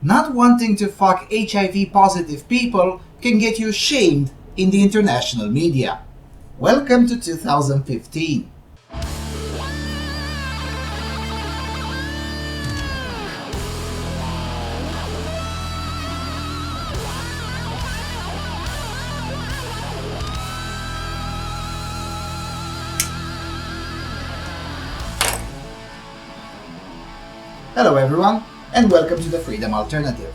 Not wanting to fuck HIV positive people can get you shamed in the international media. Welcome to 2015. Hello everyone, and welcome to the Freedom Alternative.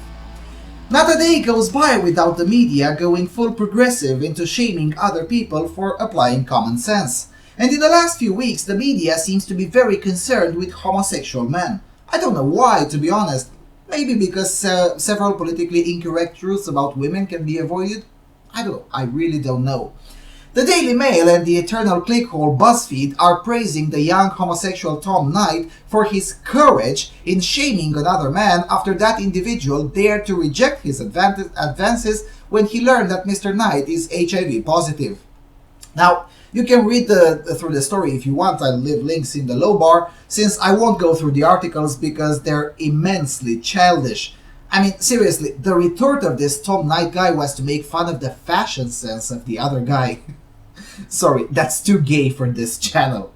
Not a day goes by without the media going full progressive into shaming other people for applying common sense. And in the last few weeks, the media seems to be very concerned with homosexual men. I don't know why, to be honest. Maybe because several politically incorrect truths about women can be avoided? I don't know. I really don't know. The Daily Mail and the eternal clickhole BuzzFeed are praising the young homosexual Tom Knight for his courage in shaming another man after that individual dared to reject his advances when he learned that Mr. Knight is HIV positive. Now, you can read through the story if you want. I'll leave links in the low bar, since I won't go through the articles because they're immensely childish. I mean, seriously, the retort of this Tom Knight guy was to make fun of the fashion sense of the other guy. Sorry, that's too gay for this channel.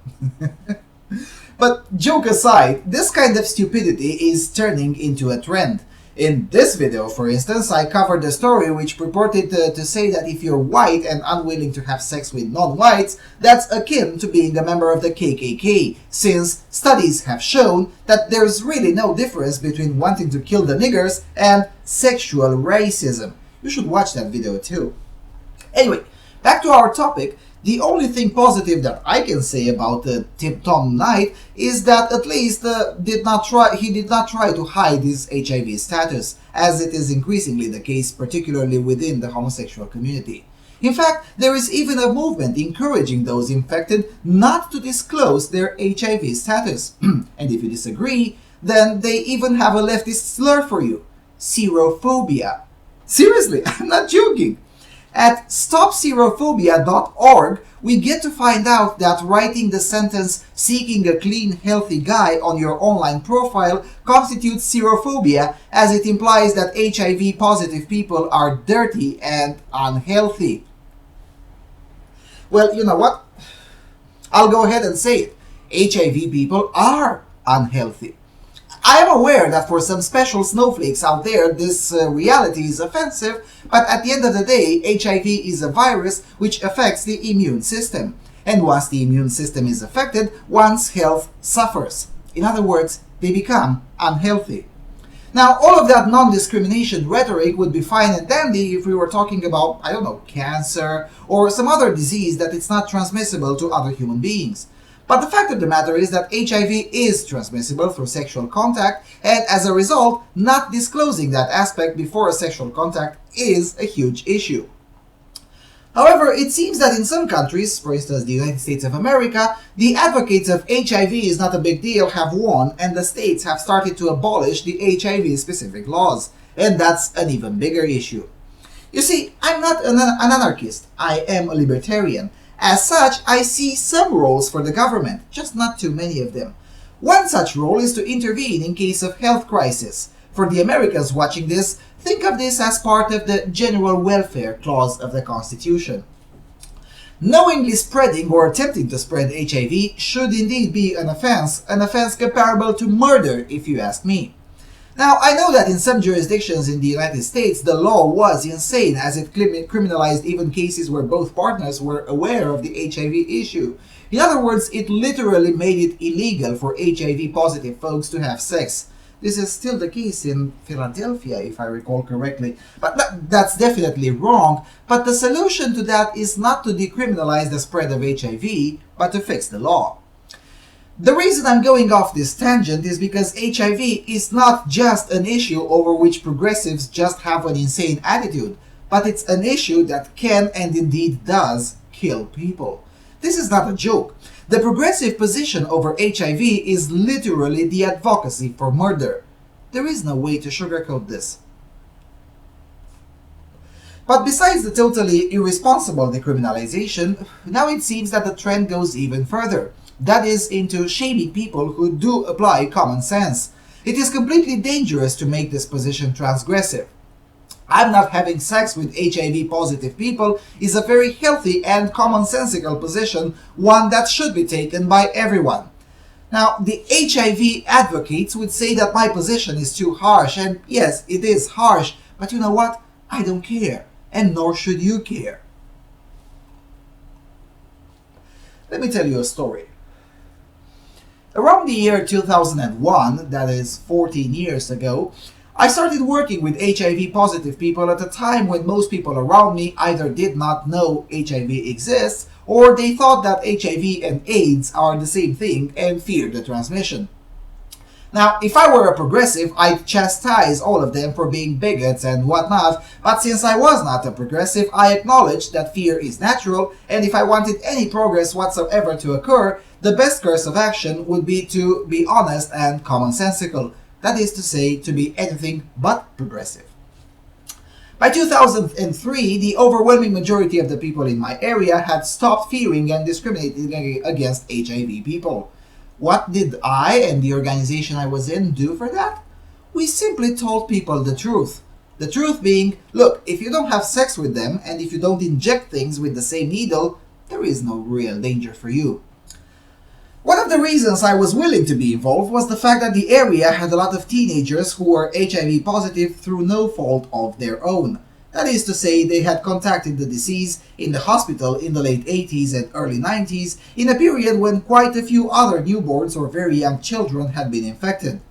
But joke aside, this kind of stupidity is turning into a trend. In this video, for instance, I covered a story which purported to say that if you're white and unwilling to have sex with non-whites, that's akin to being a member of the KKK, since studies have shown that there's really no difference between wanting to kill the niggers and sexual racism. You should watch that video too. Anyway, back to our topic. The only thing positive that I can say about Tom Knight is that at least he did not try to hide his HIV status, as it is increasingly the case, particularly within the homosexual community. In fact, there is even a movement encouraging those infected not to disclose their HIV status. And if you disagree, then they even have a leftist slur for you: Serophobia. Seriously, I'm not joking. At stopserophobia.org, we get to find out that writing the sentence "seeking a clean, healthy guy" on your online profile constitutes serophobia, as it implies that HIV positive people are dirty and unhealthy. Well, you know what? I'll go ahead and say it. HIV people are unhealthy. I am aware that for some special snowflakes out there, this reality is offensive, but at the end of the day, HIV is a virus which affects the immune system. And once the immune system is affected, one's health suffers. In other words, they become unhealthy. Now, all of that non-discrimination rhetoric would be fine and dandy if we were talking about, I don't know, cancer or some other disease that it's not transmissible to other human beings. But the fact of the matter is that HIV is transmissible through sexual contact, and as a result, not disclosing that aspect before a sexual contact is a huge issue. However, it seems that in some countries, for instance the United States of America, the advocates of HIV is not a big deal have won, and the states have started to abolish the HIV-specific laws. And that's an even bigger issue. You see, I'm not an anarchist, I am a libertarian. As such, I see some roles for the government, just not too many of them. One such role is to intervene in case of health crisis. For the Americans watching this, think of this as part of the general welfare clause of the Constitution. Knowingly spreading or attempting to spread HIV should indeed be an offense comparable to murder, if you ask me. Now, I know that in some jurisdictions in the United States, the law was insane, as it criminalized even cases where both partners were aware of the HIV issue. In other words, it literally made it illegal for HIV-positive folks to have sex. This is still the case in Philadelphia, if I recall correctly. But that's definitely wrong. But the solution to that is not to decriminalize the spread of HIV, but to fix the law. The reason I'm going off this tangent is because HIV is not just an issue over which progressives just have an insane attitude, but it's an issue that can and indeed does kill people. This is not a joke. The progressive position over HIV is literally the advocacy for murder. There is no way to sugarcoat this. But besides the totally irresponsible decriminalization, now it seems that the trend goes even further. That is, into shaming people who do apply common sense. It is completely dangerous to make this position transgressive. I'm not having sex with HIV positive people is a very healthy and commonsensical position, one that should be taken by everyone. Now, the HIV advocates would say that my position is too harsh, and yes, it is harsh, but you know what? I don't care, and nor should you care. Let me tell you a story. Around the year 2001, that is 14 years ago, I started working with HIV positive people at a time when most people around me either did not know HIV exists or they thought that HIV and AIDS are the same thing and feared the transmission. Now, if I were a progressive, I'd chastise all of them for being bigots and whatnot, but since I was not a progressive, I acknowledged that fear is natural, and if I wanted any progress whatsoever to occur, the best course of action would be to be honest and commonsensical. That is to say, to be anything but progressive. By 2003, the overwhelming majority of the people in my area had stopped fearing and discriminating against HIV people. What did I and the organization I was in do for that? We simply told people the truth. The truth being, look, if you don't have sex with them and if you don't inject things with the same needle, there is no real danger for you. One of the reasons I was willing to be involved was the fact that the area had a lot of teenagers who were HIV positive through no fault of their own. That is to say, they had contracted the disease in the hospital in the late 80s and early 90s, in a period when quite a few other newborns or very young children had been infected.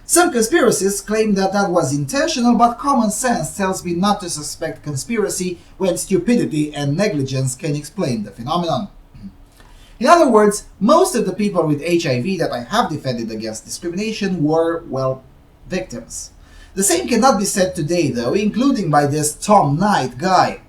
Some conspiracists claim that that was intentional, but common sense tells me not to suspect conspiracy when stupidity and negligence can explain the phenomenon. In other words, most of the people with HIV that I have defended against discrimination were, well, victims. The same cannot be said today, though, including by this Tom Knight guy.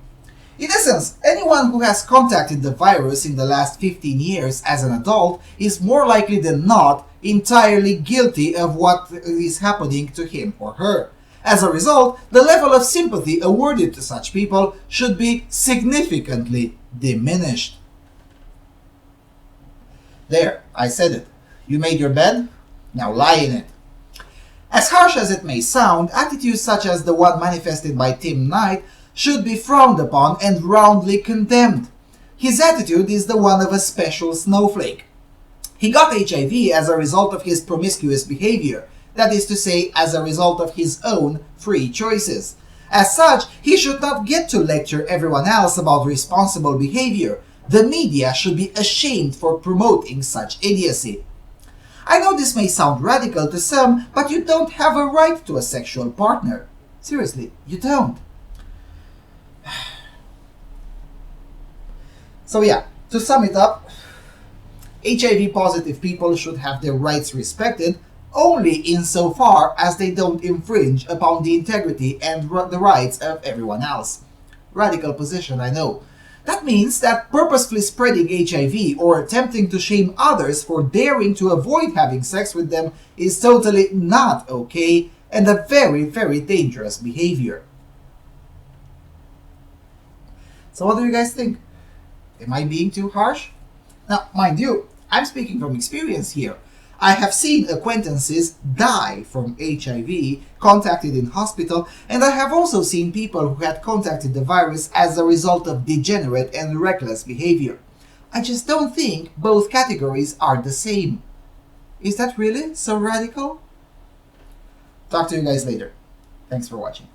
In essence, anyone who has contacted the virus in the last 15 years as an adult is more likely than not entirely guilty of what is happening to him or her. As a result, the level of sympathy awarded to such people should be significantly diminished. There, I said it. You made your bed? Now lie in it. As harsh as it may sound, attitudes such as the one manifested by Tim Knight should be frowned upon and roundly condemned. His attitude is the one of a speshul snowflake. He got HIV as a result of his promiscuous behavior, that is to say, as a result of his own free choices. As such, he should not get to lecture everyone else about responsible behavior. The media should be ashamed for promoting such idiocy. I know this may sound radical to some, but you don't have a right to a sexual partner. Seriously, you don't. So yeah, to sum it up, HIV positive people should have their rights respected only insofar as they don't infringe upon the integrity and the rights of everyone else. Radical position, I know. That means that purposefully spreading HIV or attempting to shame others for daring to avoid having sex with them is totally not okay and a very, very dangerous behavior. So what do you guys think? Am I being too harsh? Now, mind you, I'm speaking from experience here. I have seen acquaintances die from HIV, contacted in hospital, and I have also seen people who had contacted the virus as a result of degenerate and reckless behavior. I just don't think both categories are the same. Is that really so radical? Talk to you guys later. Thanks for watching.